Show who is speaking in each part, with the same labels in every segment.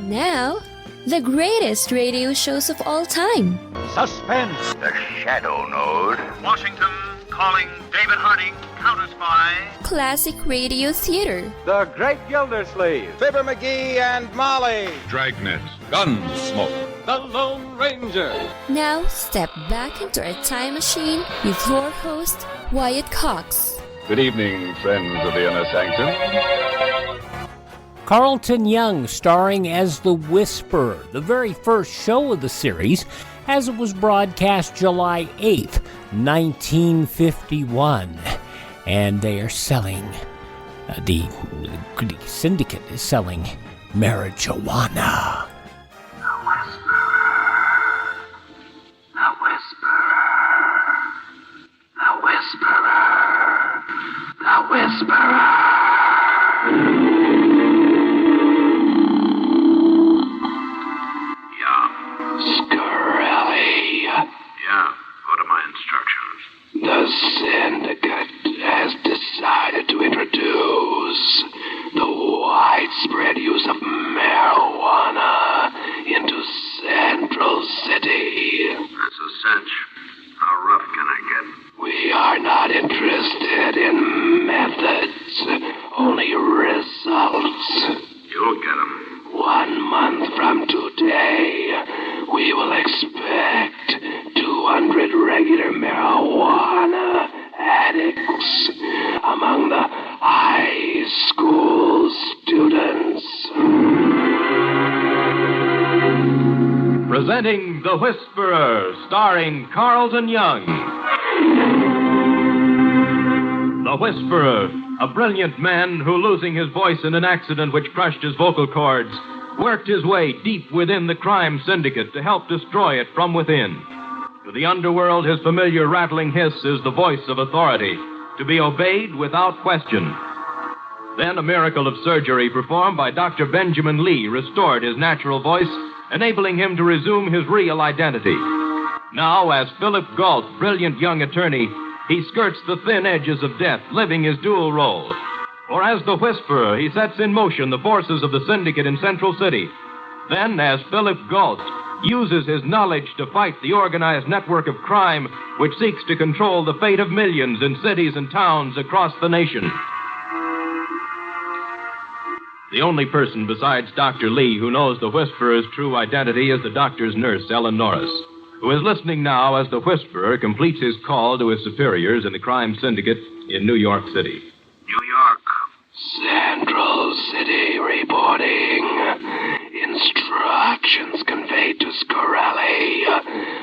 Speaker 1: Now, the greatest radio shows of all time.
Speaker 2: Suspense.
Speaker 3: The Shadow Node.
Speaker 4: Washington calling David Harding, Counter Spy.
Speaker 1: Classic radio theater.
Speaker 2: The Great Gildersleeve. Fibber McGee and Molly.
Speaker 5: Dragnet. Gunsmoke.
Speaker 2: The Lone Ranger.
Speaker 1: Now, step back into our time machine with your host, Wyatt Cox.
Speaker 5: Good evening, friends of the Inner Sanctum.
Speaker 6: Carleton Young starring as the Whisperer, the very first show of the series, as it was broadcast July 8th, 1951. And they are selling, the syndicate is selling marijuana.
Speaker 3: The Whisperer. Scurelli.
Speaker 4: Yeah, what are my instructions?
Speaker 3: The syndicate has decided to introduce the widespread use of marijuana into Central City.
Speaker 4: That's a cinch. How rough can I get?
Speaker 3: We are not interested in methods, only results.
Speaker 4: You'll get 'em.
Speaker 3: 1 month from today, we will expect 200 regular marijuana addicts among the high school students.
Speaker 7: Presenting The Whisperer, starring Carleton Young. The Whisperer, a brilliant man who, losing his voice in an accident which crushed his vocal cords, worked his way deep within the crime syndicate to help destroy it from within. To the underworld, his familiar rattling hiss is the voice of authority, to be obeyed without question. Then a miracle of surgery performed by Dr. Benjamin Lee restored his natural voice, enabling him to resume his real identity. Now, as Philip Galt, brilliant young attorney, he skirts the thin edges of death, living his dual role. For as the Whisperer, he sets in motion the forces of the syndicate in Central City. Then, as Philip Galt, uses his knowledge to fight the organized network of crime which seeks to control the fate of millions in cities and towns across the nation. The only person besides Dr. Lee who knows the Whisperer's true identity is the doctor's nurse, Ellen Norris, who is listening now as the Whisperer completes his call to his superiors in the crime syndicate in New York City.
Speaker 4: New York.
Speaker 3: Central City reporting. Instructions conveyed to Scurelli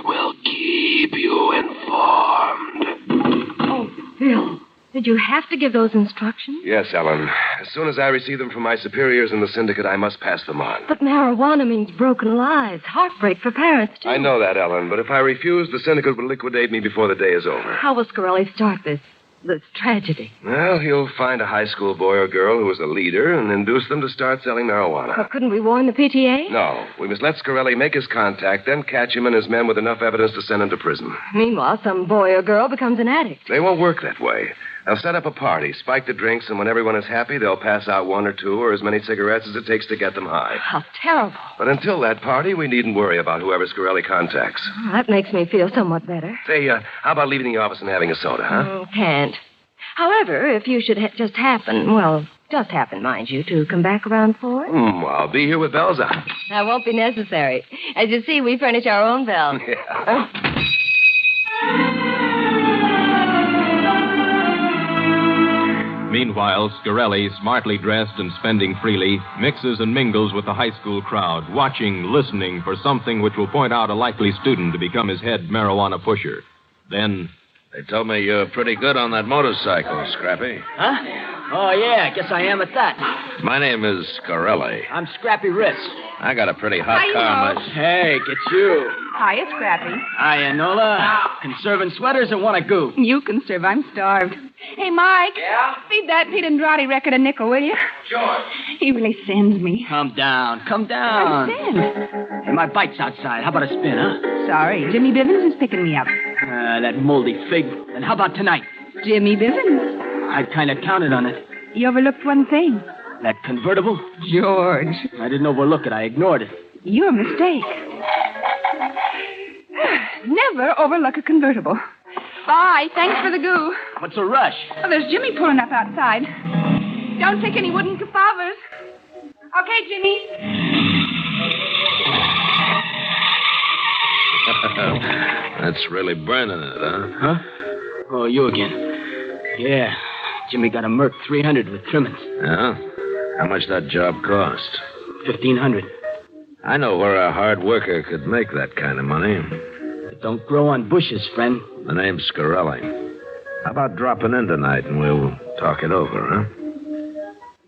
Speaker 3: will keep you informed.
Speaker 8: Oh, Phil, did you have to give those instructions?
Speaker 9: Yes, Ellen. As soon as I receive them from my superiors in the syndicate, I must pass them on.
Speaker 8: But marijuana means broken lives, heartbreak for parents, too.
Speaker 9: I know that, Ellen, but if I refuse, the syndicate will liquidate me before the day is over.
Speaker 8: How will Scurelli start this tragedy?
Speaker 9: Well, he'll find a high school boy or girl who is a leader and induce them to start selling marijuana.
Speaker 8: But couldn't we warn the PTA?
Speaker 9: No. We must let Scurelli make his contact, then catch him and his men with enough evidence to send him to prison.
Speaker 8: Meanwhile, some boy or girl becomes an addict.
Speaker 9: They won't work that way. They'll set up a party, spike the drinks, and when everyone is happy, they'll pass out 1 or 2 or as many cigarettes as it takes to get them high.
Speaker 8: How terrible.
Speaker 9: But until that party, we needn't worry about whoever Scurelli contacts.
Speaker 8: That makes me feel somewhat better.
Speaker 9: Say, how about leaving the office and having a soda, huh?
Speaker 8: Can't. However, if you should just happen, mind you, to come back around 4?
Speaker 9: Well, I'll be here with bells on.
Speaker 8: That won't be necessary. As you see, we furnish our own bells.
Speaker 9: Yeah.
Speaker 7: Meanwhile, Scurelli, smartly dressed and spending freely, mixes and mingles with the high school crowd, watching, listening for something which will point out a likely student to become his head marijuana pusher. Then...
Speaker 10: They told me you're pretty good on that motorcycle, Scrappy.
Speaker 11: Huh? Oh, yeah, guess I am at that.
Speaker 10: My name is Scurelli.
Speaker 11: I'm Scrappy Ritz.
Speaker 10: I got a pretty hot car.
Speaker 11: Hey, it's you.
Speaker 12: Hiya, Scrappy.
Speaker 11: Hiya, Nola. Conserving sweaters and want a goop.
Speaker 12: You conserve. I'm starved. Hey, Mike.
Speaker 11: Yeah?
Speaker 12: Feed that Pete Andrade record a nickel, will you?
Speaker 11: Sure.
Speaker 12: He really sends me.
Speaker 11: Come down.
Speaker 12: I understand.
Speaker 11: Hey, my bike's outside. How about a spin, huh?
Speaker 12: Sorry, Jimmy Bivens is picking me up.
Speaker 11: That moldy fig. And how about tonight?
Speaker 12: Jimmy Bivens.
Speaker 11: I kind of counted on it.
Speaker 12: You overlooked one thing.
Speaker 11: That convertible?
Speaker 12: George.
Speaker 11: I didn't overlook it. I ignored it.
Speaker 12: Your mistake. Never overlook a convertible. Bye. Thanks for the goo.
Speaker 11: What's the rush?
Speaker 12: Oh, there's Jimmy pulling up outside. Don't take any wooden kefavas. Okay, Jimmy.
Speaker 10: That's really burning it, huh?
Speaker 11: Huh? Oh, you again. Yeah. Jimmy got a Merc 300 with trimmings.
Speaker 10: Yeah? How much that job cost?
Speaker 11: $1,500.
Speaker 10: I know where a hard worker could make that kind of money.
Speaker 11: It don't grow on bushes, friend.
Speaker 10: The name's Scurelli. How about dropping in tonight and we'll talk it over, huh?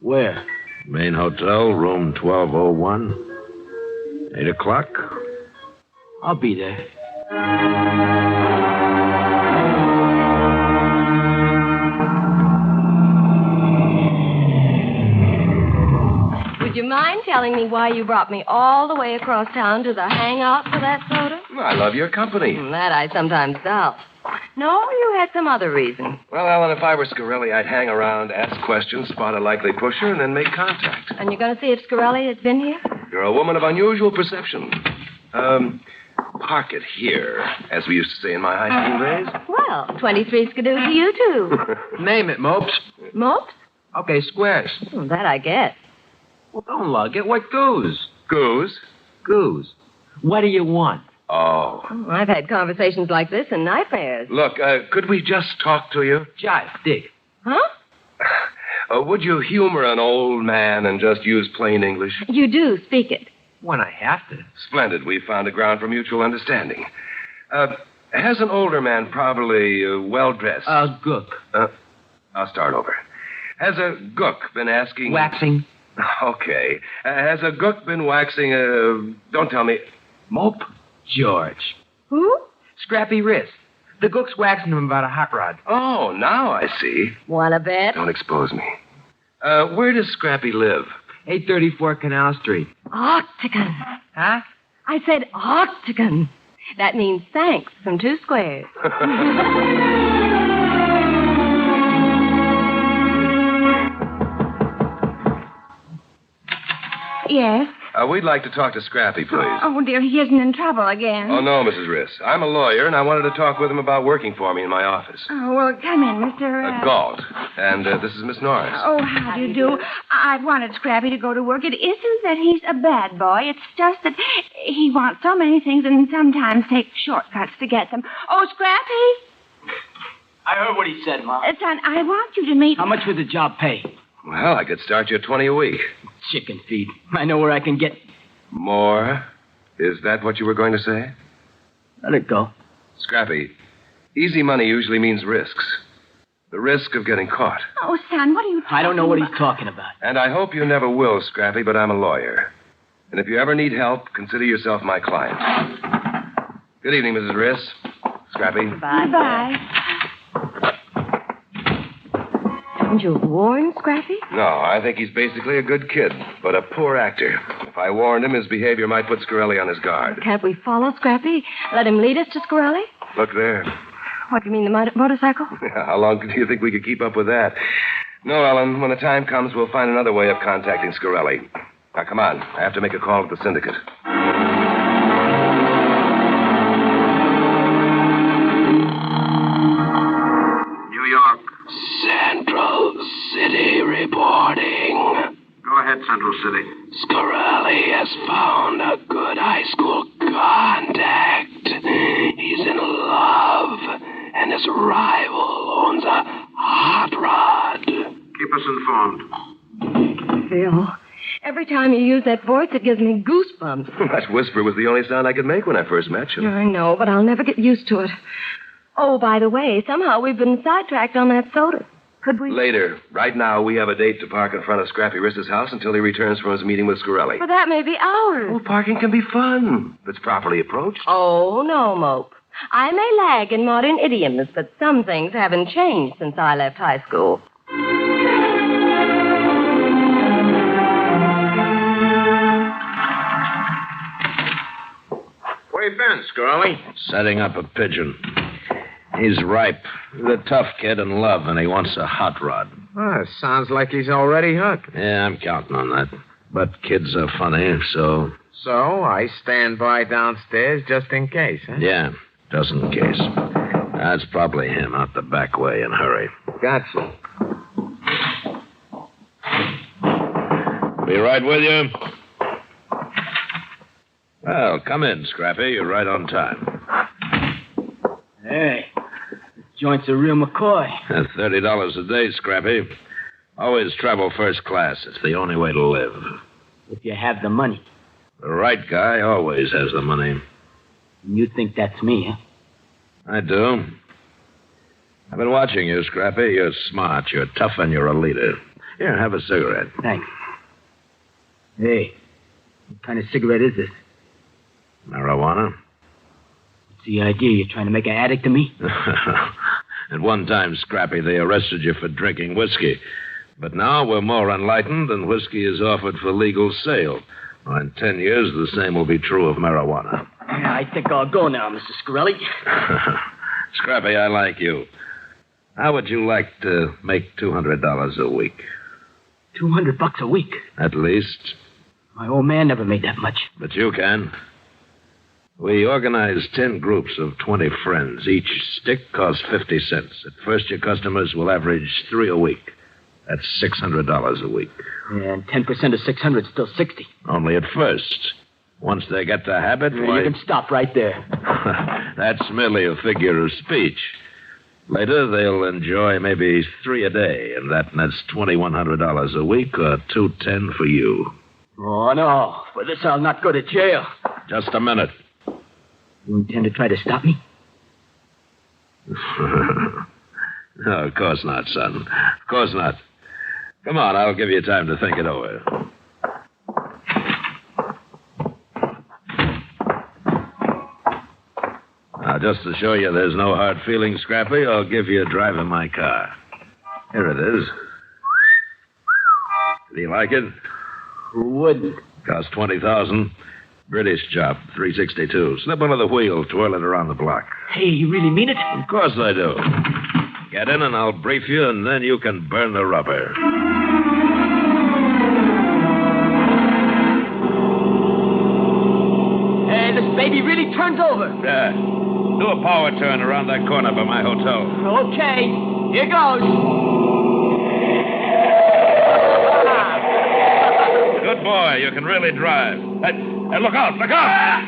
Speaker 11: Where?
Speaker 10: Main hotel, room 1201. 8 o'clock?
Speaker 11: I'll be there.
Speaker 8: Would you mind telling me why you brought me all the way across town to the hangout for that soda?
Speaker 9: I love your company.
Speaker 8: That I sometimes doubt. No, you had some other reason.
Speaker 9: Well, Ellen, if I were Scurelli, I'd hang around, ask questions, spot a likely pusher, and then make contact.
Speaker 8: And you're going to see if Scurelli has been here?
Speaker 9: You're a woman of unusual perception. Park it here, as we used to say in my high school days.
Speaker 8: Well, 23 skidoo to you, too.
Speaker 13: Name it, Mopes.
Speaker 8: Mopes?
Speaker 13: Okay, squares.
Speaker 8: That I get.
Speaker 13: Well, don't lug it. What goose?
Speaker 9: Goose?
Speaker 13: Goose. What do you want?
Speaker 9: Oh.
Speaker 8: I've had conversations like this in nightmares.
Speaker 9: Look, could we just talk to you?
Speaker 13: Jive, dig.
Speaker 8: Huh?
Speaker 9: Would you humor an old man and just use plain English?
Speaker 8: You do speak it.
Speaker 13: When I have to.
Speaker 9: Splendid. We found a ground for mutual understanding. Has an older man, probably well-dressed...
Speaker 13: Gook.
Speaker 9: I'll start over. Has a gook been asking...
Speaker 13: Waxing.
Speaker 9: Okay. Has a gook been waxing don't tell me...
Speaker 13: Mope? George.
Speaker 8: Who?
Speaker 13: Scrappy wrist. The gook's waxing him about a hot rod.
Speaker 9: Oh, now I see.
Speaker 8: Wanna bet?
Speaker 9: Don't expose me. Where does Scrappy live?
Speaker 13: 834 Canal Street.
Speaker 8: Octagon.
Speaker 13: Huh?
Speaker 8: I said octagon. That means thanks from 2 squares.
Speaker 12: Yes?
Speaker 9: We'd like to talk to Scrappy, please.
Speaker 12: Oh, dear, he isn't in trouble again.
Speaker 9: Oh, no, Mrs. Riss. I'm a lawyer, and I wanted to talk with him about working for me in my office.
Speaker 12: Oh, well, come in, Mr.
Speaker 9: Galt. And this is Miss Norris.
Speaker 12: Oh, how do you do? I've wanted Scrappy to go to work. It isn't that he's a bad boy. It's just that he wants so many things and sometimes takes shortcuts to get them. Oh, Scrappy?
Speaker 11: I heard what he said, Mom.
Speaker 12: Son, I want you to meet...
Speaker 11: How much would the job pay?
Speaker 9: Well, I could start you at 20 a week.
Speaker 11: Chicken feed. I know where I can get...
Speaker 9: More? Is that what you were going to say?
Speaker 11: Let it go.
Speaker 9: Scrappy, easy money usually means risks. The risk of getting caught.
Speaker 12: Oh, son, what are you talking
Speaker 11: I don't know what
Speaker 12: about?
Speaker 11: he's talking about.
Speaker 9: And I hope you never will, Scrappy, but I'm a lawyer. And if you ever need help, consider yourself my client. Good evening, Mrs. Riss. Scrappy.
Speaker 8: Bye. Haven't you warned Scrappy?
Speaker 9: No, I think he's basically a good kid, but a poor actor. If I warned him, his behavior might put Scurelli on his guard.
Speaker 8: Can't we follow Scrappy? Let him lead us to Scurelli?
Speaker 9: Look there.
Speaker 8: What, do you mean the motorcycle?
Speaker 9: How long do you think we could keep up with that? No, Ellen, when the time comes, we'll find another way of contacting Scurelli. Now, come on. I have to make a call at the syndicate.
Speaker 4: New York.
Speaker 3: Central City reporting.
Speaker 4: Go ahead, Central City.
Speaker 3: Scurelli has found a good high school contact. He's in love, and his rival owns a hot rod.
Speaker 4: Keep us informed.
Speaker 8: Phil, every time you use that voice, it gives me goosebumps.
Speaker 9: That whisper was the only sound I could make when I first met you.
Speaker 8: I know, but I'll never get used to it. Oh, by the way, somehow we've been sidetracked on that soda. Could we...
Speaker 9: Later. Right now, we have a date to park in front of Scrappy Riss's house until he returns from his meeting with Scurelli.
Speaker 8: But that may be hours.
Speaker 9: Oh, parking can be fun if it's properly approached.
Speaker 8: Oh, no, Mope. I may lag in modern idioms, but some things haven't changed since I left high school.
Speaker 10: Where you been, Scurelli? Setting up a pigeon. He's ripe. He's a tough kid in love, and he wants a hot rod. Well, sounds like he's already hooked.
Speaker 3: Yeah, I'm counting on that. But kids are funny, so...
Speaker 10: So I stand by downstairs just in case, huh?
Speaker 3: Yeah, just in case. That's probably him out the back way in a hurry.
Speaker 10: Gotcha.
Speaker 3: Be right with you. Well, come in, Scrappy. You're right on time.
Speaker 11: Hey, this joint's a real McCoy.
Speaker 3: That's $30 a day, Scrappy. Always travel first class. It's the only way to live.
Speaker 11: If you have the money.
Speaker 3: The right guy always has the money.
Speaker 11: You think that's me, huh?
Speaker 3: I do. I've been watching you, Scrappy. You're smart, you're tough, and you're a leader. Here, have a cigarette.
Speaker 11: Thanks. Hey, what kind of cigarette is this?
Speaker 3: Marijuana?
Speaker 11: What's the idea? You're trying to make an addict of me?
Speaker 3: At one time, Scrappy, they arrested you for drinking whiskey. But now we're more enlightened, and whiskey is offered for legal sale. Well, in 10 years, the same will be true of marijuana.
Speaker 11: Yeah, I think I'll go now, Mr. Scurelli.
Speaker 3: Scrappy, I like you. How would you like to make $200 a week?
Speaker 11: $200 a week?
Speaker 3: At least.
Speaker 11: My old man never made that much.
Speaker 3: But you can. We organize 10 groups of 20 friends. Each stick costs 50 cents. At first, your customers will average 3 a week. That's $600 a week.
Speaker 11: And 10% of 600 is still 60.
Speaker 3: Only at first. Once they get the habit,
Speaker 11: You can stop right there.
Speaker 3: That's merely a figure of speech. Later, they'll enjoy maybe 3 a day, and that's $2,100 a week or $210 for you.
Speaker 11: Oh, no. For this, I'll not go to jail.
Speaker 3: Just a minute.
Speaker 11: You intend to try to stop me?
Speaker 3: No, of course not, son. Of course not. Come on, I'll give you time to think it over. Now, just to show you there's no hard feelings, Scrappy, I'll give you a drive in my car. Here it is. Do you like it?
Speaker 11: Who wouldn't?
Speaker 3: Cost $20,000. British job, 362. Slip under the wheel, twirl it around the block.
Speaker 11: Hey, you really mean it?
Speaker 3: Of course I do. Get in and I'll brief you, and then you can burn the rubber.
Speaker 11: Hey, this baby really turns over.
Speaker 3: Yeah. Do a power turn around that corner by my hotel.
Speaker 11: Okay, here goes.
Speaker 3: Good boy, you can really drive. Hey, look out, look out!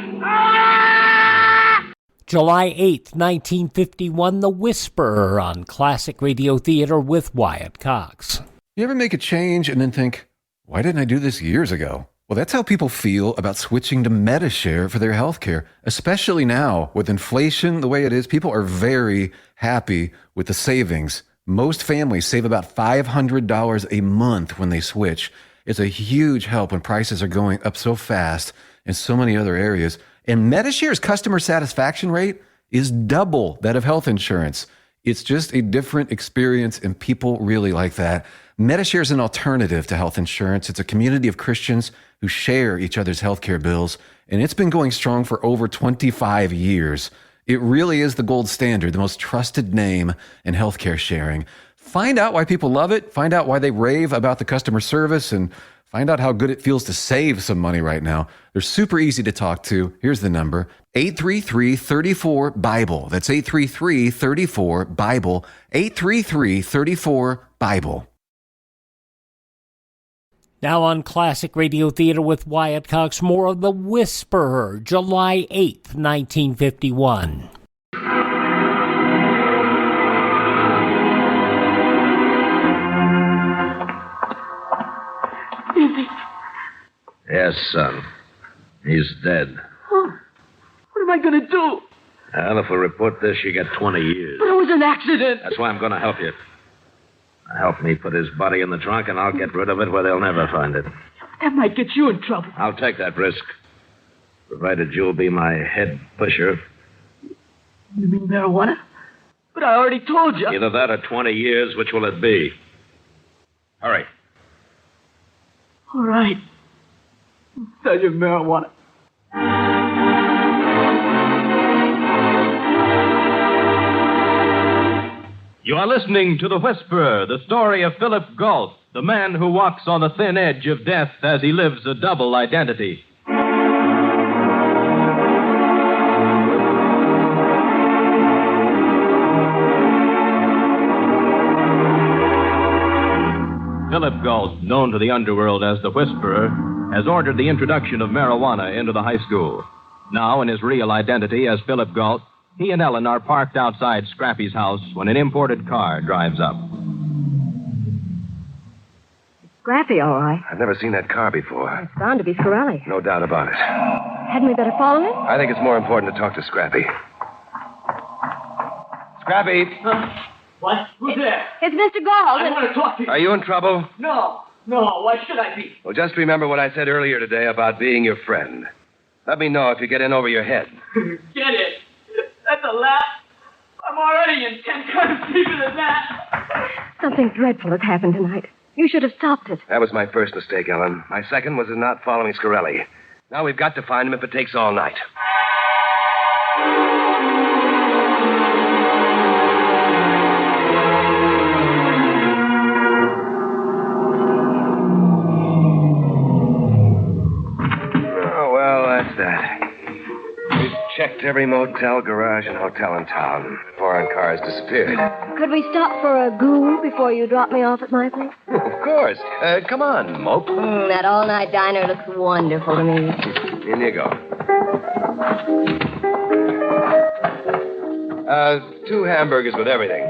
Speaker 6: July 8th, 1951, The Whisperer on Classic Radio Theater with Wyatt Cox.
Speaker 14: You ever make a change and then think, why didn't I do this years ago? Well, that's how people feel about switching to MediShare for their health care, especially now with inflation the way it is. People are very happy with the savings. Most families save about $500 a month when they switch. It's a huge help when prices are going up so fast in so many other areas. And MediShare's customer satisfaction rate is double that of health insurance. It's just a different experience, and people really like that. MediShare is an alternative to health insurance. It's a community of Christians who share each other's healthcare bills, and it's been going strong for over 25 years. It really is the gold standard, the most trusted name in healthcare sharing. Find out why people love it, find out why they rave about the customer service, and find out how good it feels to save some money right now. They're super easy to talk to. Here's the number, 833-34-BIBLE. That's 833-34-BIBLE, 833-34-BIBLE.
Speaker 6: Now on Classic Radio Theater with Wyatt Cox, more of The Whisperer, July 8th, 1951.
Speaker 3: Yes, son. He's dead.
Speaker 11: Oh, what am I going to do?
Speaker 3: Well, if we report this, you get 20 years.
Speaker 11: But it was an accident.
Speaker 3: That's why I'm going to help you. Help me put his body in the trunk, and I'll get rid of it where they'll never find it.
Speaker 11: That might get you in trouble.
Speaker 3: I'll take that risk, provided you'll be my head pusher.
Speaker 11: You mean marijuana? But I already told you.
Speaker 3: Either that or 20 years. Which will it be? Hurry.
Speaker 11: All right. I'll sell you marijuana.
Speaker 7: You are listening to The Whisperer, the story of Philip Galt, the man who walks on the thin edge of death as he lives a double identity. Philip Galt, known to the underworld as the Whisperer, has ordered the introduction of marijuana into the high school. Now, in his real identity as Philip Galt, he and Ellen are parked outside Scrappy's house when an imported car drives up.
Speaker 8: Scrappy, all right.
Speaker 9: I've never seen that car before.
Speaker 8: It's bound to be Scurelli.
Speaker 9: No doubt about it.
Speaker 8: Hadn't we better follow him?
Speaker 9: I think it's more important to talk to Scrappy. Scrappy!
Speaker 11: What? Who's there?
Speaker 8: It's Mr. Galt.
Speaker 11: I want to talk to you.
Speaker 9: Are you in trouble?
Speaker 11: No. Why should I be?
Speaker 9: Well, just remember what I said earlier today about being your friend. Let me know if you get in over your head.
Speaker 11: Get it? That's a laugh. I'm already in 10 times deeper than that.
Speaker 8: Something dreadful has happened tonight. You should have stopped it.
Speaker 9: That was my first mistake, Ellen. My second was in not following Scurelli. Now we've got to find him if it takes all night. Oh, well, that's that. We've checked every motel, garage, and hotel in town. Foreign cars disappeared.
Speaker 8: Could we stop for a goo before you drop me off at my place?
Speaker 9: Of course. Come on, Mope.
Speaker 8: That all-night diner looks wonderful to me.
Speaker 9: In you go. 2 hamburgers with everything.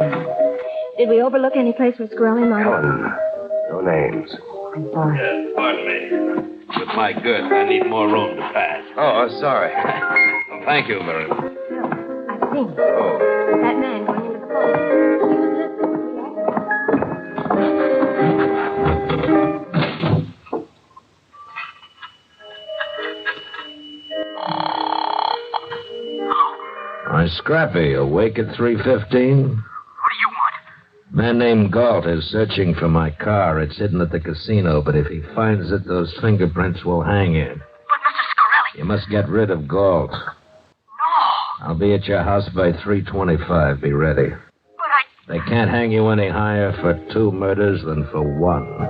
Speaker 8: Did we overlook any place where Scurelli might...
Speaker 9: Ellen, no names.
Speaker 8: I'm sorry.
Speaker 10: Pardon me. With my goods, I need more room to pass.
Speaker 9: Oh, sorry.
Speaker 10: Well, thank you, Mary.
Speaker 8: Phil, I've seen him.
Speaker 9: Oh.
Speaker 8: That man going into the phone. He was
Speaker 10: Hi, Scrappy. Awake at 3:15?
Speaker 4: What do you want?
Speaker 10: Man named Galt is searching for my car. It's hidden at the casino, but if he finds it, those fingerprints will hang it.
Speaker 4: But Mr. Scurelli...
Speaker 10: You must get rid of Galt.
Speaker 4: No.
Speaker 10: I'll be at your house by 3:25. Be ready.
Speaker 4: But
Speaker 10: They can't hang you any higher for 2 murders than for 1.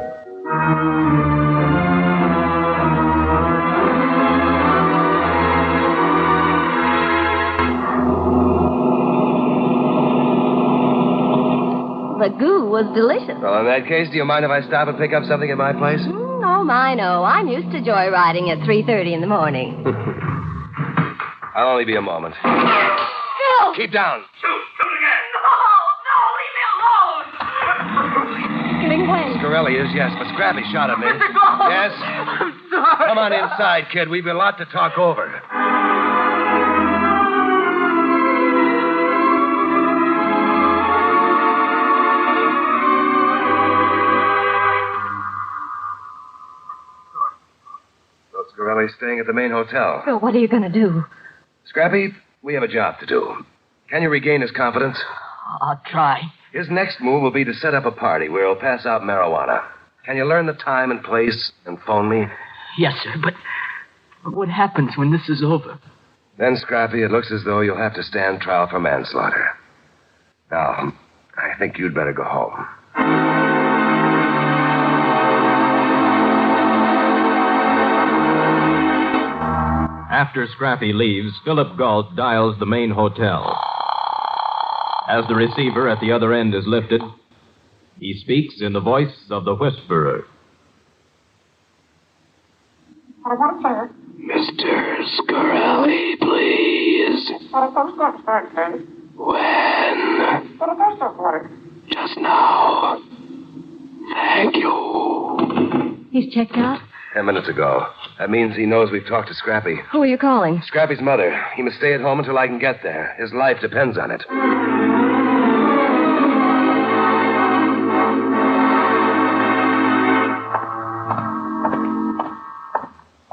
Speaker 8: The goo was delicious.
Speaker 9: Well, in that case, do you mind if I stop and pick up something at my place?
Speaker 8: Oh, my, no. I'm used to joyriding at 3:30 in the morning.
Speaker 9: I'll only be a moment.
Speaker 8: Phil!
Speaker 9: Keep down.
Speaker 4: Shoot again. No, leave me alone.
Speaker 8: Killing when?
Speaker 9: Scurelli is, yes, but Scrappy shot at me.
Speaker 4: Mr. Galt.
Speaker 9: Yes?
Speaker 4: I'm sorry.
Speaker 9: Come on inside, kid. We've got a lot to talk over. Scurelli's staying at the main hotel.
Speaker 8: Phil, what are you going to do?
Speaker 9: Scrappy, we have a job to do. Can you regain his confidence?
Speaker 11: I'll try.
Speaker 9: His next move will be to set up a party where he'll pass out marijuana. Can you learn the time and place and phone me?
Speaker 11: Yes, sir, but what happens when this is over?
Speaker 9: Then, Scrappy, it looks as though you'll have to stand trial for manslaughter. Now, I think you'd better go home.
Speaker 7: After Scrappy leaves, Philip Galt dials the main hotel. As the receiver at the other end is lifted, he speaks in the voice of the Whisperer.
Speaker 3: Mr. Scurelli, please. When? Just now. Thank you.
Speaker 8: He's checked out?
Speaker 9: 10 minutes ago. That means he knows we've talked to Scrappy.
Speaker 8: Who are you calling?
Speaker 9: Scrappy's mother. He must stay at home until I can get there. His life depends on it.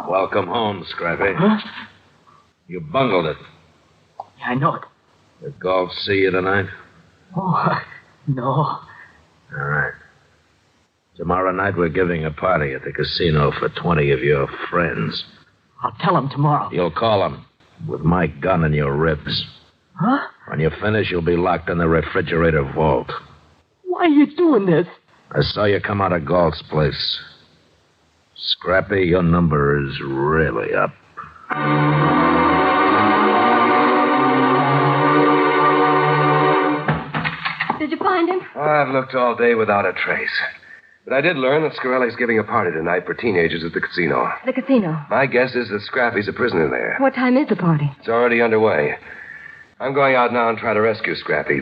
Speaker 10: Welcome home, Scrappy.
Speaker 11: Huh?
Speaker 10: You bungled it.
Speaker 11: Yeah, I know it.
Speaker 10: Did Galt see you tonight?
Speaker 11: Oh, no.
Speaker 10: All right. Tomorrow night we're giving a party at the casino for 20 of your friends.
Speaker 11: I'll tell him tomorrow.
Speaker 10: You'll call them with my gun in your ribs.
Speaker 11: Huh?
Speaker 10: When you finish, you'll be locked in the refrigerator vault.
Speaker 11: Why are you doing this?
Speaker 10: I saw you come out of Galt's place. Scrappy, your number is really up.
Speaker 8: Did you find him?
Speaker 9: Oh, I've looked all day without a trace. But I did learn that Scurelli's giving a party tonight for teenagers at the casino.
Speaker 8: The casino.
Speaker 9: My guess is that Scrappy's a prisoner there.
Speaker 8: What time is the party?
Speaker 9: It's already underway. I'm going out now and try to rescue Scrappy.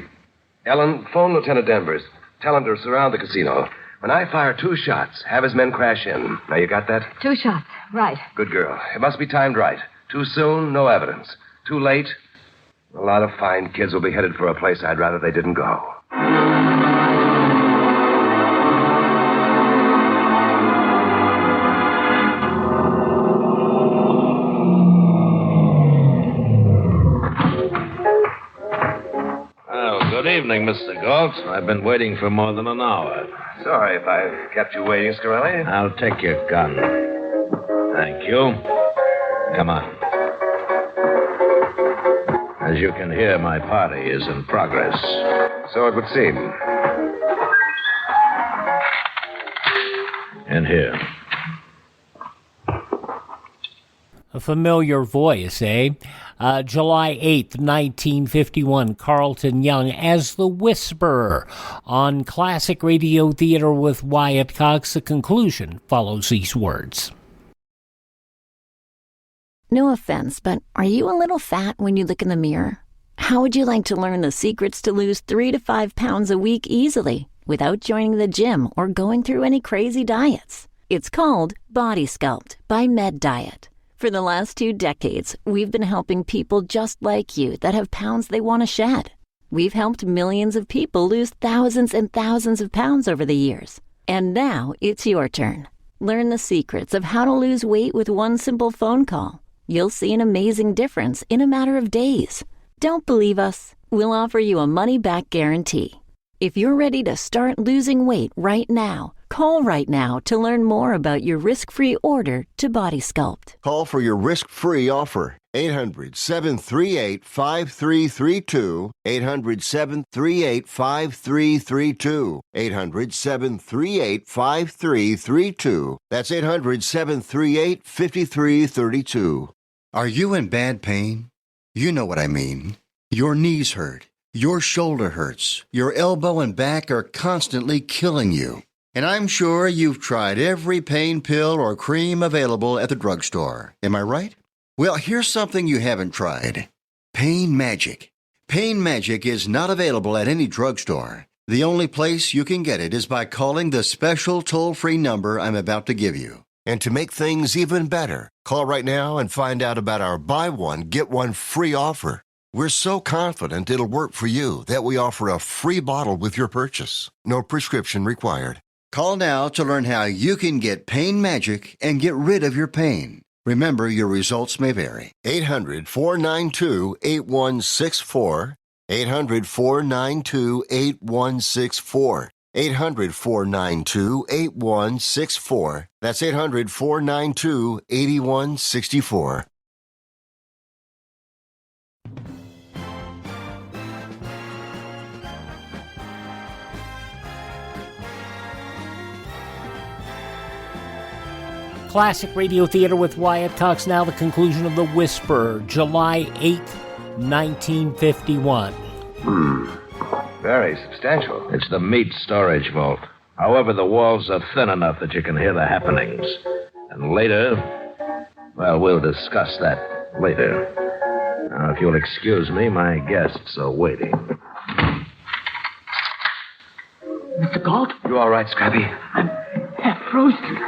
Speaker 9: Ellen, phone Lieutenant Denvers. Tell him to surround the casino. When I fire 2 shots, have his men crash in. Now, you got that?
Speaker 8: 2 shots. Right.
Speaker 9: Good girl. It must be timed right. Too soon, no evidence. Too late, a lot of fine kids will be headed for a place I'd rather they didn't go.
Speaker 10: Good evening, Mr. Galt. I've been waiting for more than an hour.
Speaker 9: Sorry if I've kept you waiting, Scurelli.
Speaker 10: I'll take your gun. Thank you. Come on. As you can hear, my party is in progress.
Speaker 9: So it would seem.
Speaker 10: In here.
Speaker 6: A familiar voice, eh? July 8th, 1951, Carleton Young as the Whisperer on Classic Radio Theater with Wyatt Cox. The conclusion follows these words.
Speaker 15: No offense, but are you a little fat when you look in the mirror? How would you like to learn the secrets to lose 3 to 5 pounds a week easily without joining the gym or going through any crazy diets? It's called Body Sculpt by Med Diet. For the last 2 decades, we've been helping people just like you that have pounds they want to shed. We've helped millions of people lose thousands and thousands of pounds over the years. And now it's your turn. Learn the secrets of how to lose weight with one simple phone call. You'll see an amazing difference in a matter of days. Don't believe us? We'll offer you a money-back guarantee. If you're ready to start losing weight right now, call right now to learn more about your risk-free order to Body Sculpt.
Speaker 16: Call for your risk-free offer. 800-738-5332. 800-738-5332. 800-738-5332. That's 800-738-5332.
Speaker 17: Are you in bad pain? You know what I mean. Your knees hurt. Your shoulder hurts. Your elbow and back are constantly killing you. And I'm sure you've tried every pain pill or cream available at the drugstore. Am I right? Well, here's something you haven't tried. Pain Magic. Pain Magic is not available at any drugstore. The only place you can get it is by calling the special toll-free number I'm about to give you.
Speaker 16: And to make things even better, call right now and find out about our buy one, get one free offer. We're so confident it'll work for you that we offer a free bottle with your purchase. No prescription required.
Speaker 17: Call now to learn how you can get Pain Magic and get rid of your pain. Remember, your results may vary.
Speaker 16: 800-492-8164. 800-492-8164. 800-492-8164. That's 800-492-8164.
Speaker 6: Classic Radio Theater with Wyatt Cox, now the conclusion of The Whisperer, July 8th, 1951.
Speaker 9: Very substantial.
Speaker 10: It's the meat storage vault. However, the walls are thin enough that you can hear the happenings. And later, well, we'll discuss that later. Now, if you'll excuse me, my guests are waiting.
Speaker 11: Mr. Galt?
Speaker 9: You all right, Scrappy?
Speaker 11: I'm half frozen.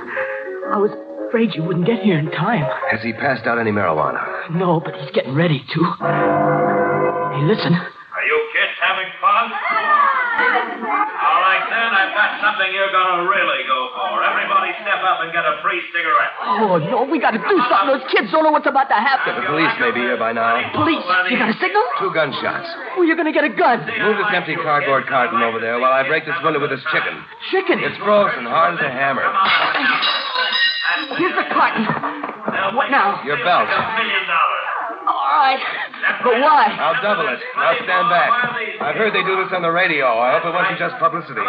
Speaker 11: I was afraid you wouldn't get here in time.
Speaker 9: Has he passed out any marijuana?
Speaker 11: No, but he's getting ready to. Hey, listen.
Speaker 4: Are you kids having fun? All right, then, I've got something you're gonna really go for. Everybody step up and get a free cigarette.
Speaker 11: Oh, no, we gotta do something. Those kids don't know what's about to happen.
Speaker 9: The police may be here by now.
Speaker 11: Police? You got a signal?
Speaker 9: 2 gunshots.
Speaker 11: Oh, you're gonna get a gun.
Speaker 9: Move this empty cardboard carton over there while I break this window with this chicken.
Speaker 11: Chicken?
Speaker 9: It's frozen, hard as a hammer.
Speaker 11: Here's the carton. What now?
Speaker 9: Your belt.
Speaker 11: All right. But why?
Speaker 9: I'll double it. Now stand back. I've heard they do this on the radio. I hope it wasn't just publicity.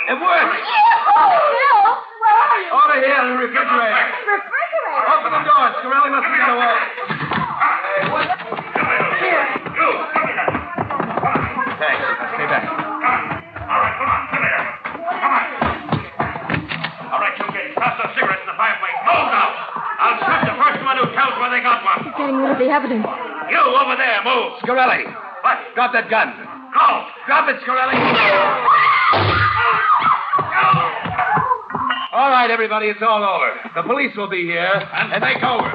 Speaker 9: It worked!
Speaker 11: Bill, where are you?
Speaker 9: Over here in the refrigerator.
Speaker 11: Refrigerator?
Speaker 9: Open the door. Scurelli must have got away.
Speaker 11: Here.
Speaker 9: Thanks. Now stay back.
Speaker 4: All right, come on. Come here. Come on. All right, you kids. Toss those cigarettes in the fireplace. Move now. I'll shoot the first one who tells where they got one.
Speaker 8: He's getting rid of the evidence.
Speaker 4: You over there, move.
Speaker 9: Scurelli.
Speaker 4: What?
Speaker 9: Drop that gun.
Speaker 4: Go.
Speaker 9: Drop it, Scurelli. All right, everybody, it's all over. The police will be here and take over.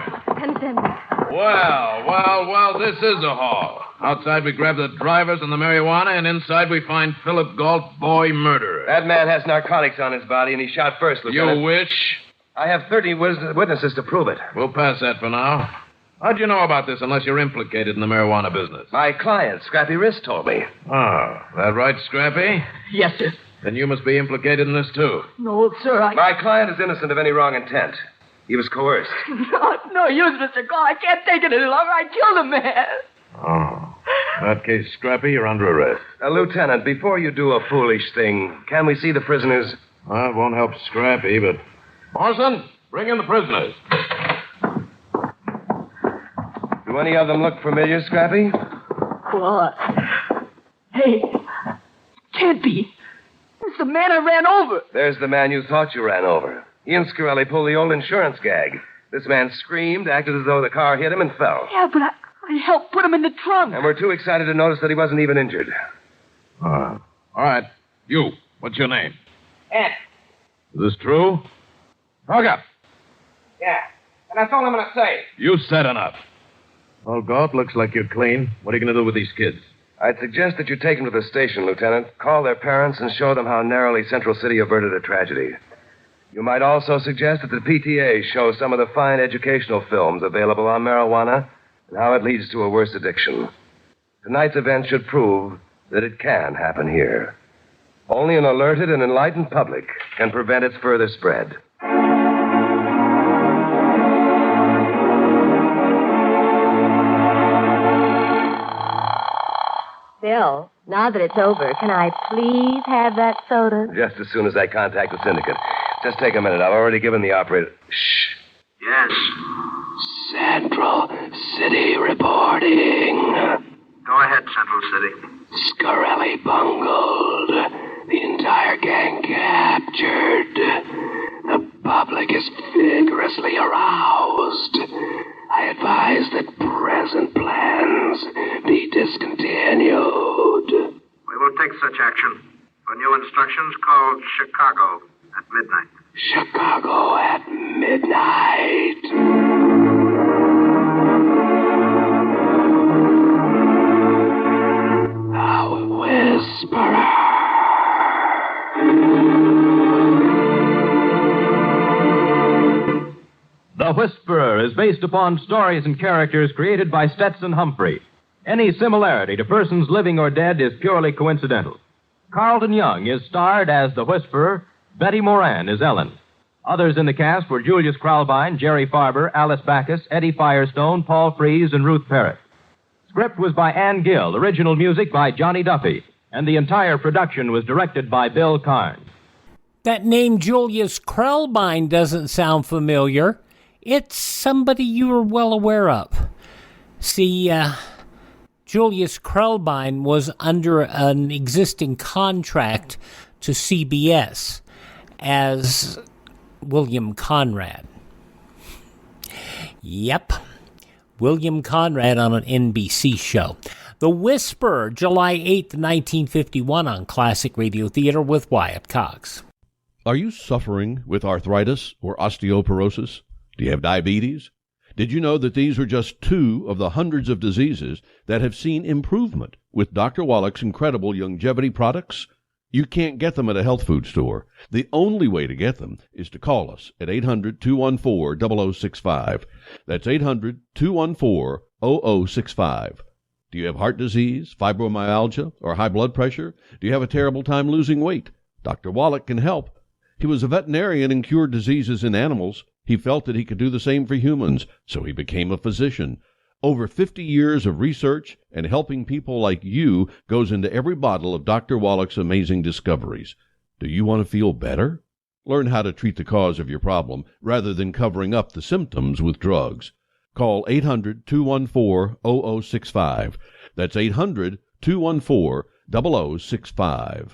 Speaker 7: Well, this is a haul. Outside, we grab the drivers and the marijuana, and inside, we find Philip Galt, boy murderer.
Speaker 9: That man has narcotics on his body, and he shot first, Lieutenant.
Speaker 7: You wish?
Speaker 9: I have 30 witnesses to prove it.
Speaker 7: We'll pass that for now. How'd you know about this unless you're implicated in the marijuana business?
Speaker 9: My client, Scrappy Wrist, told me.
Speaker 7: Oh, that right, Scrappy?
Speaker 11: Yes, sir.
Speaker 7: Then you must be implicated in this, too.
Speaker 11: No, sir,
Speaker 9: My client is innocent of any wrong intent. He was coerced.
Speaker 11: No use, Mr. Cole. I can't take it any longer. I killed a man.
Speaker 7: Oh. In that case, Scrappy, you're under arrest.
Speaker 9: Lieutenant, before you do a foolish thing, can we see the prisoners?
Speaker 7: Well, it won't help Scrappy, but... Orson, bring in the prisoners.
Speaker 9: Do any of them look familiar, Scrappy?
Speaker 11: What? Hey, can't be. It's the man I ran over.
Speaker 9: There's the man you thought you ran over. He and Scurelli pulled the old insurance gag. This man screamed, acted as though the car hit him, and fell.
Speaker 11: Yeah, but I helped put him in the trunk.
Speaker 9: And we're too excited to notice that he wasn't even injured.
Speaker 7: All right. You, what's your name?
Speaker 13: Ed.
Speaker 7: Is this true? Talk up.
Speaker 13: Yeah. And that's all I'm going to say.
Speaker 7: You said enough. Well, Galt, looks like you're clean. What are you going to do with these kids?
Speaker 9: I'd suggest that you take them to the station, Lieutenant. Call their parents and show them how narrowly Central City averted a tragedy. You might also suggest that the PTA show some of the fine educational films available on marijuana and how it leads to a worse addiction. Tonight's event should prove that it can happen here. Only an alerted and enlightened public can prevent its further spread.
Speaker 8: Bill, now that it's over, can I please have that soda?
Speaker 9: Just as soon as I contact the syndicate. Just take a minute. I've already given the operator... Shh.
Speaker 3: Yes. Central City reporting.
Speaker 2: Go ahead, Central City.
Speaker 3: Scurelli bungled. The entire gang captured. The public is vigorously aroused. I advise that present plans be discontinued.
Speaker 2: We will take such action. For new instructions, call Chicago at midnight.
Speaker 3: Chicago at midnight. A whisperer.
Speaker 7: The Whisperer is based upon stories and characters created by Stetson Humphrey. Any similarity to persons living or dead is purely coincidental. Carleton Young is starred as the Whisperer. Betty Moran is Ellen. Others in the cast were Julius Kralbein, Jerry Farber, Alice Backus, Eddie Firestone, Paul Frees, and Ruth Parrott. Script was by Ann Gill, original music by Johnny Duffy, and the entire production was directed by Bill Carnes.
Speaker 6: That name Julius Kralbein doesn't sound familiar. It's somebody you are well aware of. See, Julius Kralbein was under an existing contract to CBS as William Conrad. Yep, William Conrad on an NBC show. The Whisperer, July 8th, 1951 on Classic Radio Theater with Wyatt Cox.
Speaker 18: Are you suffering with arthritis or osteoporosis? Do you have diabetes? Did you know that these are just two of the hundreds of diseases that have seen improvement with Dr. Wallach's incredible longevity products? You can't get them at a health food store. The only way to get them is to call us at 800-214-0065. That's 800-214-0065. Do you have heart disease, fibromyalgia, or high blood pressure? Do you have a terrible time losing weight? Dr. Wallach can help. He was a veterinarian and cured diseases in animals. He felt that he could do the same for humans, so he became a physician. Over 50 years of research and helping people like you goes into every bottle of Dr. Wallach's amazing discoveries. Do you want to feel better? Learn how to treat the cause of your problem rather than covering up the symptoms with drugs. Call 800-214-0065. That's 800-214-0065.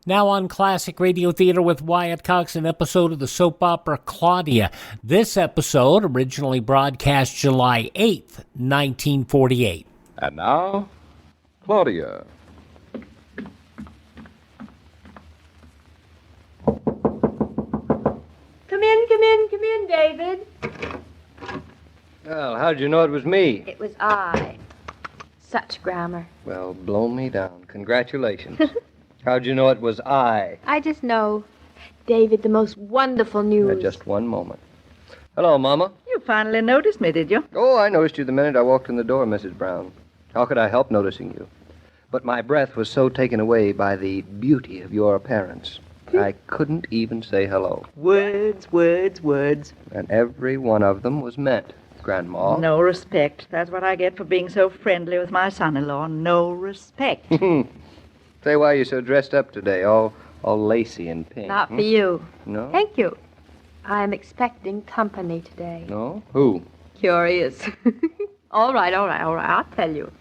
Speaker 6: Now on Classic Radio Theater with Wyatt Cox, an episode of the soap opera Claudia. This episode originally broadcast July 8th, 1948.
Speaker 5: And now, Claudia.
Speaker 8: Come in, David.
Speaker 19: Well, how'd you know it was me?
Speaker 8: It was I. Such grammar.
Speaker 19: Well, blow me down. Congratulations. How'd you know it was I?
Speaker 8: I just know. David, the most wonderful news.
Speaker 19: Just one moment. Hello, Mama.
Speaker 20: You finally noticed me, did you?
Speaker 19: Oh, I noticed you the minute I walked in the door, Mrs. Brown. How could I help noticing you? But my breath was so taken away by the beauty of your appearance. I couldn't even say hello.
Speaker 20: Words, words, words.
Speaker 19: And every one of them was meant, Grandma.
Speaker 20: No respect. That's what I get for being so friendly with my son-in-law. No respect.
Speaker 19: Say, why are you so dressed up today, all lacy and pink?
Speaker 8: Not for you.
Speaker 19: No?
Speaker 8: Thank you. I'm expecting company today.
Speaker 19: No? Who?
Speaker 8: Curious. All right. I'll tell you.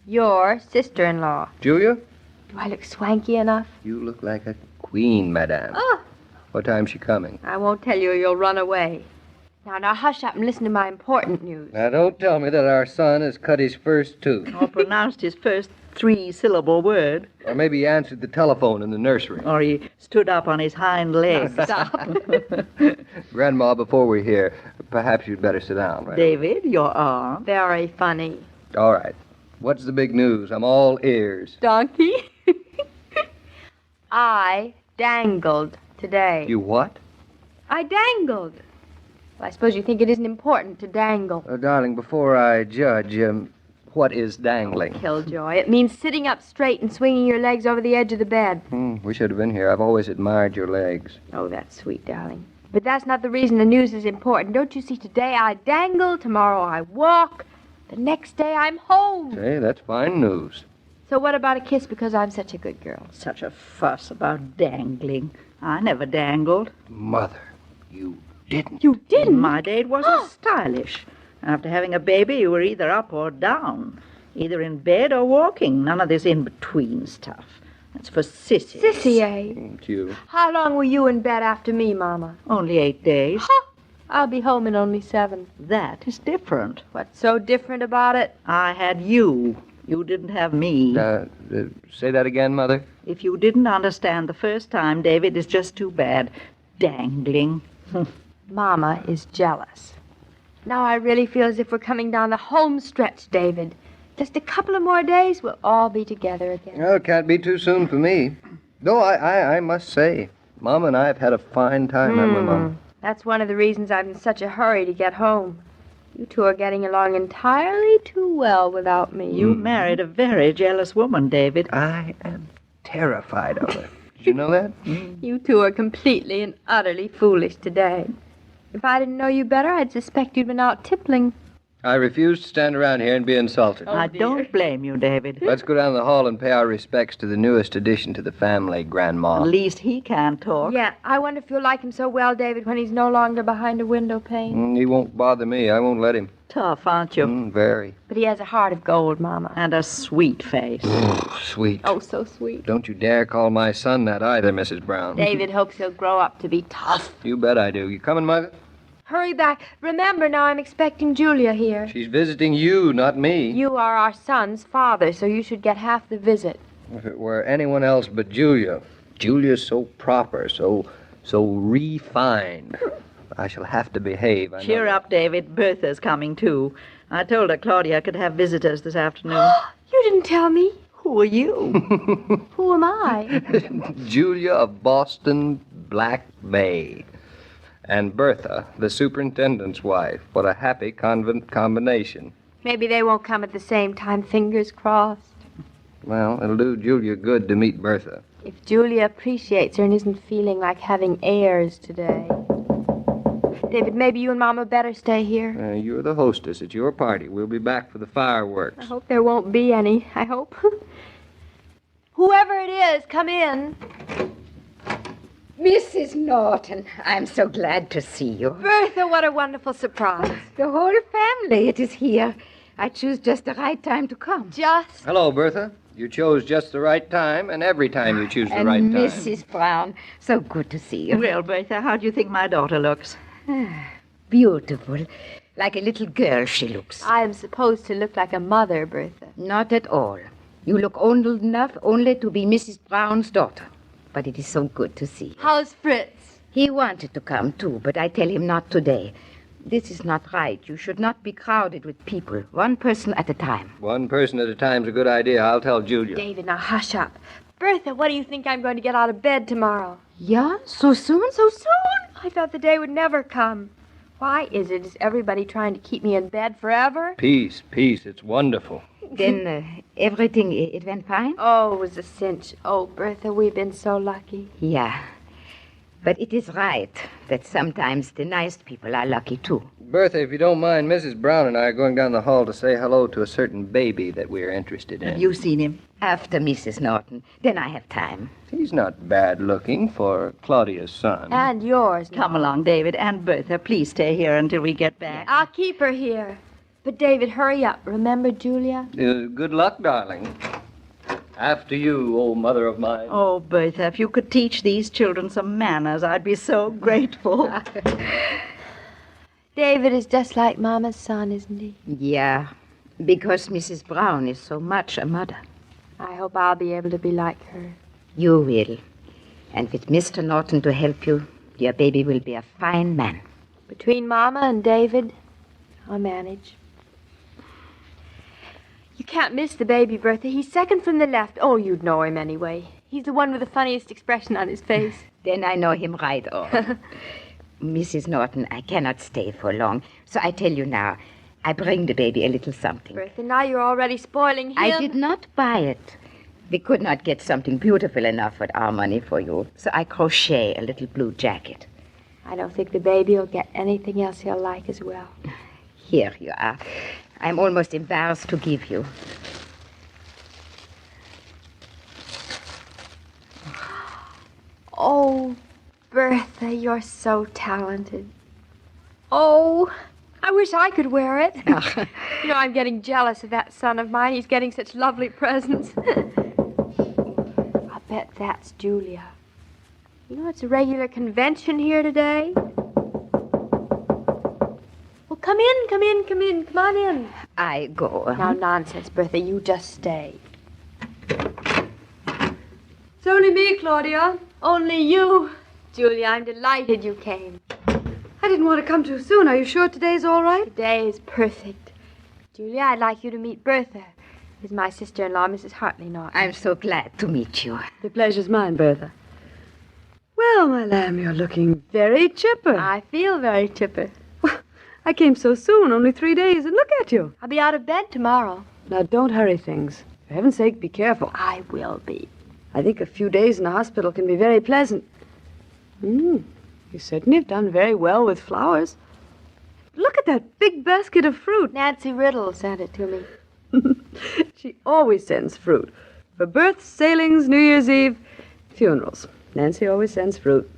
Speaker 8: Your sister-in-law.
Speaker 19: Julia?
Speaker 8: Do I look swanky enough?
Speaker 19: You look like a queen, madame.
Speaker 8: Oh.
Speaker 19: What time's she coming?
Speaker 8: I won't tell you or you'll run away. Now hush up and listen to my important news.
Speaker 19: Now, don't tell me that our son has cut his first tooth.
Speaker 20: Or pronounced his first 3-syllable word.
Speaker 19: Or maybe he answered the telephone in the nursery.
Speaker 20: Or he stood up on his hind legs.
Speaker 8: Stop.
Speaker 19: Grandma, before we're here, perhaps you'd better sit down, right?
Speaker 20: David, your arm.
Speaker 8: Very funny.
Speaker 19: All right. What's the big news? I'm all ears.
Speaker 8: Donkey. I dangled today.
Speaker 19: You what?
Speaker 8: I dangled. Well, I suppose you think it isn't important to dangle.
Speaker 19: Oh, darling, before I judge, what is dangling?
Speaker 8: Killjoy. It means sitting up straight and swinging your legs over the edge of the bed.
Speaker 19: We should have been here. I've always admired your legs.
Speaker 8: Oh, that's sweet, darling. But that's not the reason the news is important. Don't you see, today I dangle, tomorrow I walk, the next day I'm home.
Speaker 19: Say, that's fine news.
Speaker 8: So what about a kiss because I'm such a good girl?
Speaker 20: Such a fuss about dangling. I never dangled.
Speaker 19: Mother, you didn't.
Speaker 20: You didn't? In my day, it wasn't stylish. After having a baby, you were either up or down. Either in bed or walking. None of this in-between stuff. That's for sissies.
Speaker 8: Sissy, eh?
Speaker 19: Thank you.
Speaker 8: How long were you in bed after me, Mama?
Speaker 20: Only 8 days.
Speaker 8: Huh. I'll be home in only 7.
Speaker 20: That is different.
Speaker 8: What's so different about it?
Speaker 20: I had you. You didn't have me.
Speaker 19: Say that again, Mother?
Speaker 20: If you didn't understand the first time, David, it's just too bad. Dangling.
Speaker 8: Mama is jealous. Now I really feel as if we're coming down the home stretch, David. Just a couple of more days, we'll all be together again.
Speaker 19: Well, it can't be too soon for me. Though I must say, Mama and I have had a fine time, haven't we, Mom?
Speaker 8: That's one of the reasons I'm in such a hurry to get home. You two are getting along entirely too well without me.
Speaker 20: You married a very jealous woman, David.
Speaker 19: I am terrified of her. Did you know that?
Speaker 8: You two are completely and utterly foolish today. If I didn't know you better, I'd suspect you'd been out tippling.
Speaker 19: I refuse to stand around here and be insulted.
Speaker 20: I don't blame you, David.
Speaker 19: Let's go down the hall and pay our respects to the newest addition to the family, Grandma.
Speaker 20: At least he can talk.
Speaker 8: Yeah, I wonder if you'll like him so well, David, when he's no longer behind a window pane.
Speaker 19: He won't bother me. I won't let him.
Speaker 20: Tough, aren't you?
Speaker 19: Very.
Speaker 8: But he has a heart of gold, Mama.
Speaker 20: And a sweet face.
Speaker 19: Sweet.
Speaker 8: Oh, so sweet.
Speaker 19: Don't you dare call my son that either, Mrs. Brown.
Speaker 8: David hopes he'll grow up to be tough.
Speaker 19: You bet I do. You coming, Mother?
Speaker 8: Hurry back. Remember, now I'm expecting Julia here.
Speaker 19: She's visiting you, not me.
Speaker 8: You are our son's father, so you should get half the visit.
Speaker 19: If it were anyone else but Julia. Julia's so proper, so refined. I shall have to behave.
Speaker 20: Cheer up, David. Bertha's coming, too. I told her Claudia could have visitors this afternoon.
Speaker 8: You didn't tell me.
Speaker 20: Who are you?
Speaker 8: Who am I?
Speaker 19: Julia of Boston Black Bay. And Bertha, the superintendent's wife. What a happy combination.
Speaker 8: Maybe they won't come at the same time, fingers crossed.
Speaker 19: Well, it'll do Julia good to meet Bertha.
Speaker 8: If Julia appreciates her and isn't feeling like having airs today. David, maybe you and Mama better stay here.
Speaker 19: You're the hostess. It's your party. We'll be back for the fireworks.
Speaker 8: I hope there won't be any. I hope. Whoever it is, come in.
Speaker 21: Mrs. Norton, I'm so glad to see you.
Speaker 8: Bertha, what a wonderful surprise.
Speaker 21: The whole family, it is here. I choose just the right time to come.
Speaker 8: Just?
Speaker 19: Hello, Bertha. You chose just the right time, and every time you choose the right time.
Speaker 21: Mrs. Brown, so good to see you.
Speaker 20: Well, Bertha, how do you think my daughter looks?
Speaker 21: Beautiful. Like a little girl she looks.
Speaker 8: I am supposed to look like a mother, Bertha.
Speaker 21: Not at all. You look old enough only to be Mrs. Brown's daughter. But it is so good to see you.
Speaker 8: How's Fritz?
Speaker 21: He wanted to come, too, but I tell him not today. This is not right. You should not be crowded with people. One person at a time.
Speaker 19: One person at a time's a good idea. I'll tell Julia.
Speaker 8: David, now hush up. Bertha, what do you think I'm going to get out of bed tomorrow?
Speaker 21: Yeah? So soon?
Speaker 8: So soon? I thought the day would never come. Why is it? Is everybody trying to keep me in bed forever?
Speaker 19: Peace. It's wonderful.
Speaker 21: Then everything, it went fine?
Speaker 8: Oh, it was a cinch. Oh, Bertha, we've been so lucky.
Speaker 21: Yeah. But it is right that sometimes the nice people are lucky, too.
Speaker 19: Bertha, if you don't mind, Mrs. Brown and I are going down the hall to say hello to a certain baby that we're interested in.
Speaker 20: Have you seen him?
Speaker 21: After Mrs. Norton. Then I have time.
Speaker 19: He's not bad looking for Claudia's son.
Speaker 8: And yours.
Speaker 20: Come along, David. And Bertha, please stay here until we get back.
Speaker 8: I'll keep her here. But, David, hurry up. Remember Julia?
Speaker 19: Good luck, darling. After you, old mother of mine.
Speaker 20: Oh, Bertha, if you could teach these children some manners, I'd be so grateful.
Speaker 8: David is just like Mama's son, isn't he?
Speaker 21: Yeah, because Mrs. Brown is so much a mother.
Speaker 8: I hope I'll be able to be like her.
Speaker 21: You will. And with Mr. Norton to help you, your baby will be a fine man.
Speaker 8: Between Mama and David, I'll manage. You can't miss the baby, Bertha. He's second from the left. Oh, you'd know him anyway. He's the one with the funniest expression on his face.
Speaker 21: Then I know him right off. Mrs. Norton, I cannot stay for long. So I tell you now, I bring the baby a little something.
Speaker 8: Bertha, now you're already spoiling him.
Speaker 21: I did not buy it. We could not get something beautiful enough with our money for you. So I crochet a little blue jacket.
Speaker 8: I don't think the baby will get anything else he'll like as well.
Speaker 21: Here you are. I'm almost embarrassed to give you.
Speaker 8: Oh, Bertha, you're so talented. Oh, I wish I could wear it. You know, I'm getting jealous of that son of mine. He's getting such lovely presents. I'll bet that's Julia. You know, it's a regular convention here today. Well, come on in.
Speaker 21: I go.
Speaker 8: Now, nonsense, Bertha. You just stay. It's only me, Claudia. Only you. Julia, I'm delighted you came.
Speaker 22: I didn't want to come too soon. Are you sure today's all right?
Speaker 8: Today is perfect. Julia, I'd like you to meet Bertha. This is my sister-in-law, Mrs. Hartley Norton.
Speaker 21: I'm so glad to meet you.
Speaker 22: The pleasure's mine, Bertha. Well, my lamb, you're looking very chipper.
Speaker 8: I feel very chipper.
Speaker 22: I came so soon, only 3 days, and look at you.
Speaker 8: I'll be out of bed tomorrow.
Speaker 22: Now, don't hurry things. For heaven's sake, be careful.
Speaker 8: I will be.
Speaker 22: I think a few days in the hospital can be very pleasant. You certainly have done very well with flowers. Look at that big basket of fruit.
Speaker 8: Nancy Riddle sent it to me.
Speaker 22: She always sends fruit. For births, sailings, New Year's Eve, funerals. Nancy always sends fruit.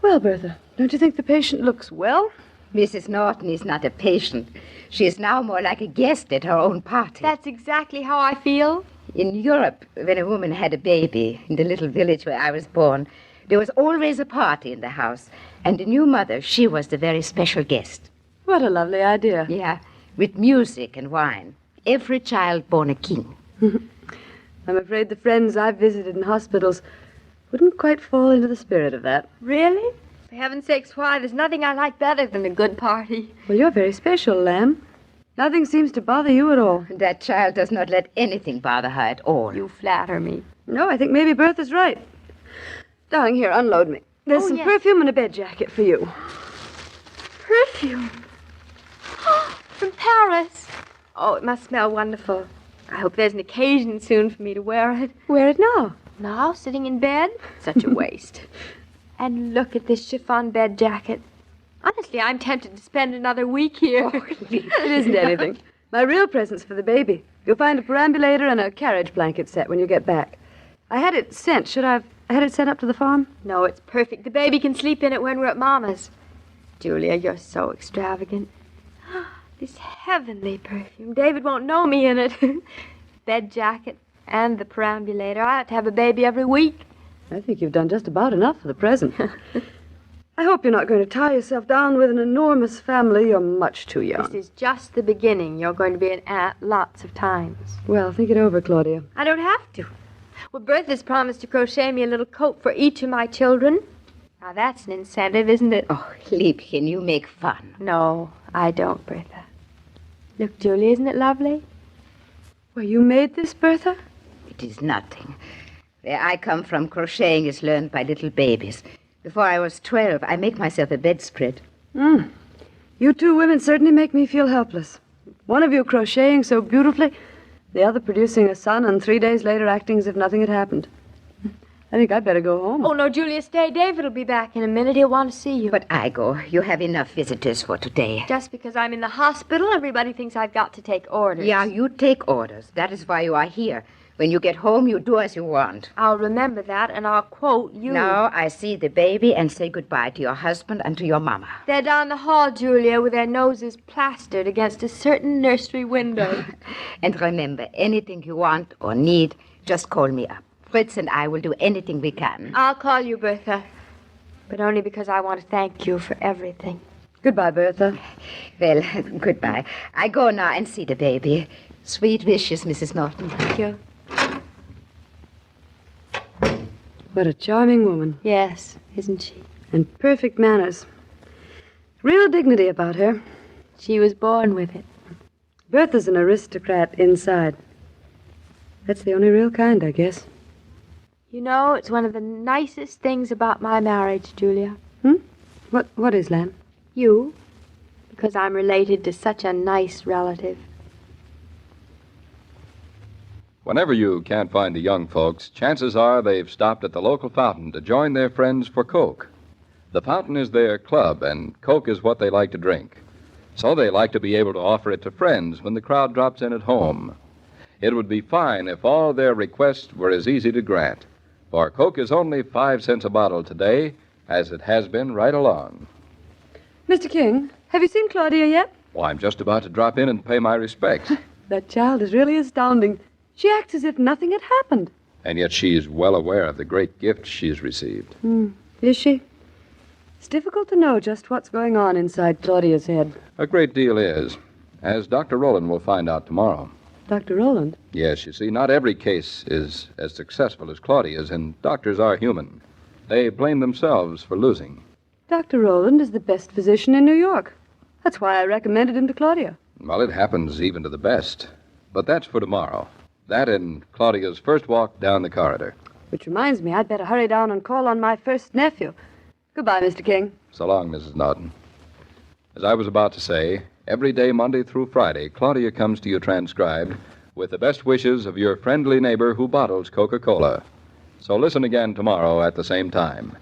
Speaker 22: Well, Bertha, don't you think the patient looks well?
Speaker 21: Mrs. Norton is not a patient. She is now more like a guest at her own party.
Speaker 8: That's exactly how I feel.
Speaker 21: In Europe, when a woman had a baby in the little village where I was born, there was always a party in the house. And the new mother, she was the very special guest.
Speaker 22: What a lovely idea.
Speaker 21: Yeah, with music and wine. Every child born a king.
Speaker 22: I'm afraid the friends I've visited in hospitals wouldn't quite fall into the spirit of that.
Speaker 8: Really? For heaven's sakes, why? There's nothing I like better than a good party.
Speaker 22: Well, you're very special, Lamb. Nothing seems to bother you at all.
Speaker 21: That child does not let anything bother her at all.
Speaker 8: You flatter me.
Speaker 22: No, I think maybe Bertha's right. Darling, here, unload me. There's some perfume and a bed jacket for you.
Speaker 8: Perfume? From Paris. Oh, it must smell wonderful. I hope there's an occasion soon for me to wear it.
Speaker 22: Wear it now.
Speaker 8: Now, sitting in bed? Such a waste. And look at this chiffon bed jacket. Honestly, I'm tempted to spend another week here.
Speaker 22: It isn't anything. My real present's for the baby. You'll find a perambulator and a carriage blanket set when you get back. I had it sent. Should I have had it sent up to the farm?
Speaker 8: No, it's perfect. The baby can sleep in it when we're at Mama's. Julia, you're so extravagant. This heavenly perfume. David won't know me in it. Bed jacket and the perambulator. I ought to have a baby every week.
Speaker 22: I think you've done just about enough for the present. I hope you're not going to tie yourself down with an enormous family. You're much too young.
Speaker 8: This is just the beginning. You're going to be an aunt lots of times.
Speaker 22: Well, think it over, Claudia.
Speaker 8: I don't have to. Well, Bertha's promised to crochet me a little coat for each of my children. Now, that's an incentive, isn't it?
Speaker 21: Oh, Liebchen, you make fun.
Speaker 8: No, I don't, Bertha. Look, Julia, isn't it lovely?
Speaker 22: Well, you made this, Bertha?
Speaker 21: It is nothing. Where I come from, crocheting is learned by little babies. Before I was 12, I make myself a bedspread.
Speaker 22: You two women certainly make me feel helpless. One of you crocheting so beautifully, the other producing a son, and 3 days later acting as if nothing had happened. I think I'd better go home.
Speaker 8: Oh, no, Julia, stay. David will be back in a minute. He'll want to see you.
Speaker 21: But I go. You have enough visitors for today.
Speaker 8: Just because I'm in the hospital, everybody thinks I've got to take orders.
Speaker 21: Yeah, you take orders. That is why you are here. When you get home, you do as you want.
Speaker 8: I'll remember that, and I'll quote you.
Speaker 21: Now I see the baby and say goodbye to your husband and to your mama.
Speaker 8: They're down the hall, Julia, with their noses plastered against a certain nursery window.
Speaker 21: And remember, anything you want or need, just call me up. Fritz and I will do anything we can.
Speaker 8: I'll call you, Bertha. But only because I want to thank you for everything.
Speaker 22: Goodbye, Bertha.
Speaker 21: Well, goodbye. I go now and see the baby. Sweet wishes, Mrs. Norton.
Speaker 8: Thank you.
Speaker 22: What a charming woman.
Speaker 8: Yes, isn't she?
Speaker 22: And perfect manners. Real dignity about her.
Speaker 8: She was born with it.
Speaker 22: Bertha's an aristocrat inside. That's the only real kind, I guess.
Speaker 8: You know, it's one of the nicest things about my marriage, Julia.
Speaker 22: What is, Lamb?
Speaker 8: You. Because I'm related to such a nice relative.
Speaker 5: Whenever you can't find the young folks, chances are they've stopped at the local fountain to join their friends for Coke. The fountain is their club, and Coke is what they like to drink. So they like to be able to offer it to friends when the crowd drops in at home. It would be fine if all their requests were as easy to grant, for Coke is only 5 cents a bottle today, as it has been right along.
Speaker 22: Mr. King, have you seen Claudia yet?
Speaker 5: Well, I'm just about to drop in and pay my respects.
Speaker 22: That child is really astounding. She acts as if nothing had happened.
Speaker 5: And yet she's well aware of the great gift she's received.
Speaker 22: Is she? It's difficult to know just what's going on inside Claudia's head.
Speaker 5: A great deal is, as Dr. Rowland will find out tomorrow.
Speaker 22: Dr. Rowland?
Speaker 5: Yes, you see, not every case is as successful as Claudia's, and doctors are human. They blame themselves for losing.
Speaker 22: Dr. Rowland is the best physician in New York. That's why I recommended him to Claudia.
Speaker 5: Well, it happens even to the best. But that's for tomorrow. That and Claudia's first walk down the corridor.
Speaker 22: Which reminds me, I'd better hurry down and call on my first nephew. Goodbye, Mr. King.
Speaker 5: So long, Mrs. Norton. As I was about to say, every day, Monday through Friday, Claudia comes to you transcribed with the best wishes of your friendly neighbor who bottles Coca-Cola. So listen again tomorrow at the same time.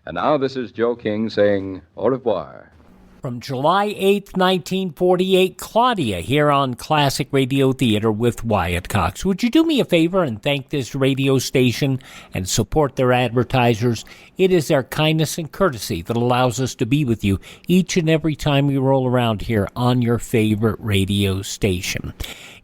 Speaker 5: And now this is Joe King saying au revoir.
Speaker 6: From July 8th, 1948, Claudia here on Classic Radio Theater with Wyatt Cox. Would you do me a favor and thank this radio station and support their advertisers? It is their kindness and courtesy that allows us to be with you each and every time we roll around here on your favorite radio station.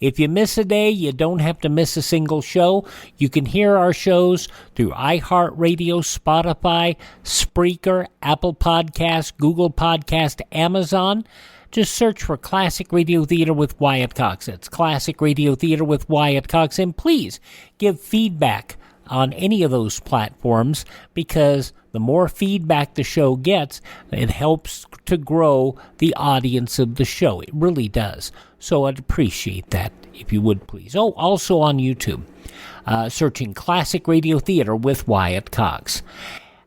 Speaker 6: If you miss a day, you don't have to miss a single show. You can hear our shows through iHeartRadio, Spotify, Spreaker, Apple Podcasts, Google Podcast, Amazon. Just search for Classic Radio Theater with Wyatt Cox. It's Classic Radio Theater with Wyatt Cox. And please give feedback on any of those platforms, because the more feedback the show gets, it helps to grow the audience of the show. It really does. So I'd appreciate that if you would, please. Oh, also on YouTube, searching Classic Radio Theater with Wyatt Cox.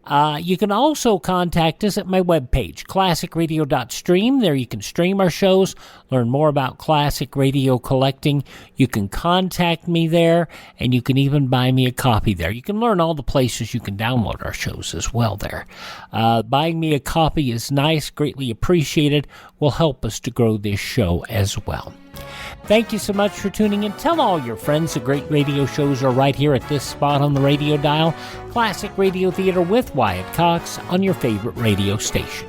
Speaker 6: You can also contact us at my webpage, classicradio.stream. There you can stream our shows, learn more about classic radio collecting. You can contact me there, and you can even buy me a copy there. You can learn all the places you can download our shows as well there. Buying me a copy is nice, greatly appreciated, will help us to grow this show as well. Thank you so much for tuning in. Tell all your friends the great radio shows are right here at this spot on the radio dial. Classic Radio Theater with Wyatt Cox on your favorite radio station.